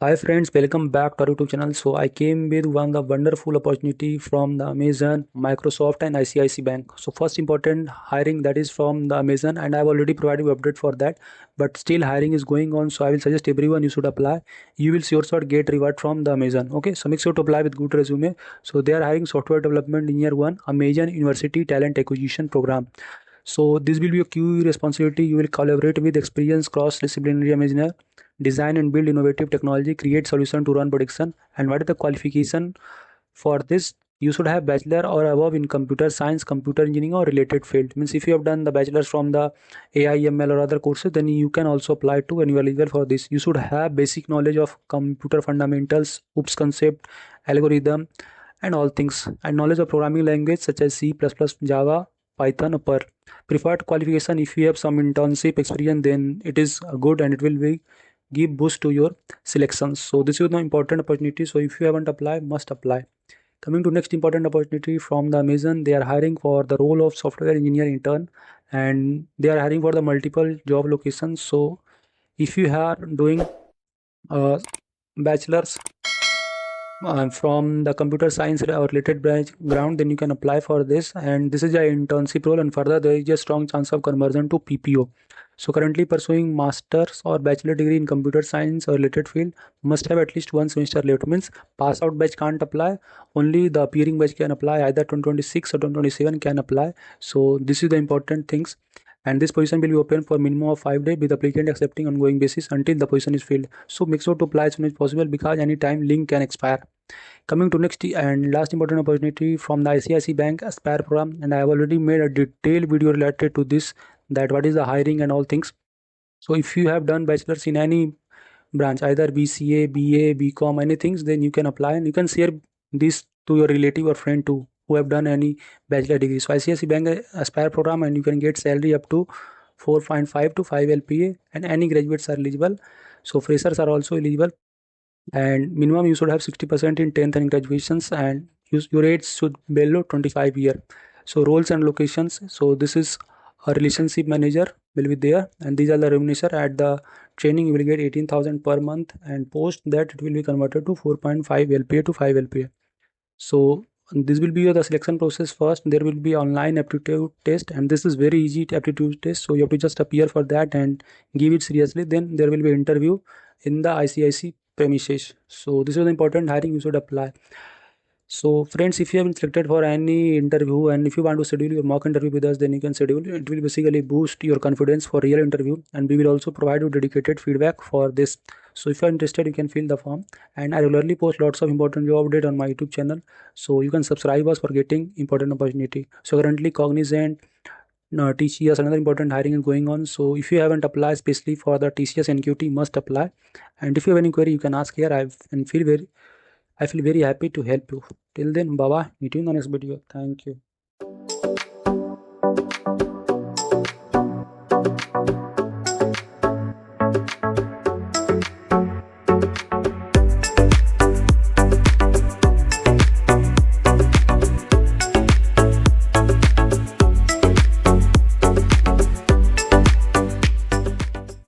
Hi friends, welcome back to our YouTube channel. So I came with one the wonderful opportunity from the Amazon, Microsoft and ICICI Bank. So first important hiring that is from the Amazon and I've already provided you update for that. But still hiring is going on. So I will suggest everyone you should apply. You will sure shot get reward from the Amazon. Okay, so make sure to apply with good resume. So they are hiring software development engineer one, Amazon University Talent Acquisition Program. So this will be a key responsibility. You will collaborate with experienced cross-disciplinary engineer, design and build innovative technology, create solution to run production. And what is the qualification for this? You should have bachelor or above in computer science, computer engineering or related field. Means if you have done the bachelor's from the AIML or other courses, then you can also apply to and you are eligible for this. You should have basic knowledge of computer fundamentals, OOPS concept, algorithm, and all things, and knowledge of programming language such as C++, Java, Python, or Perl. Preferred qualification: if you have some internship experience, then it is good and it will be give boost to your selections. So this is the important opportunity. So if you haven't applied, must apply. Coming to next important opportunity from the Amazon, they are hiring for the role of software engineer intern, and they are hiring for the multiple job locations. So if you are doing a bachelor's from the computer science or related background, then you can apply for this, and this is a internship role, and further there is a strong chance of conversion to PPO. So currently pursuing master's or bachelor degree in computer science or related field must have at least one semester left. Means pass out batch can't apply, only the appearing batch can apply, either 2026 or 2027 can apply. So this is the important things, and this position will be open for minimum of 5 days with applicant accepting ongoing basis until the position is filled. So make sure to apply as soon as possible because any time link can expire. Coming to next and last important opportunity from the ICICI Bank Aspire program, and I have already made a detailed video related to this, that what is the hiring and all things. So if you have done bachelor's in any branch, either BCA, BA, BCom, anything, then you can apply and you can share this to your relative or friend too who have done any bachelor degree. So ICICI Bank Aspire program, and you can get salary up to 4.5 to 5 LPA, and any graduates are eligible. So freshers are also eligible, and minimum you should have 60% in 10th and graduations, and your age should be below 25 year. So roles and locations, so this is a relationship manager will be there, and these are the remuneration. At the training you will get 18,000 per month, and post that it will be converted to 4.5 LPA to 5 LPA. So this will be the selection process. First there will be online aptitude test, and this is very easy aptitude test, so you have to just appear for that and give it seriously. Then there will be interview in the ICIC premises. So this is the important hiring you should apply. So friends, if you have been selected for any interview and if you want to schedule your mock interview with us, then you can schedule. It will basically boost your confidence for real interview, and we will also provide you dedicated feedback for this. So if you are interested, you can fill the form, and I regularly post lots of important job update on my YouTube channel. So you can subscribe us for getting important opportunity. So currently Cognizant, TCS, another important hiring is going on. So if you haven't applied, especially for the TCS NQT, must apply. And if you have any query, you can ask here. I feel very happy to help you. Till then, bye bye. Meet you in the next video. Thank you.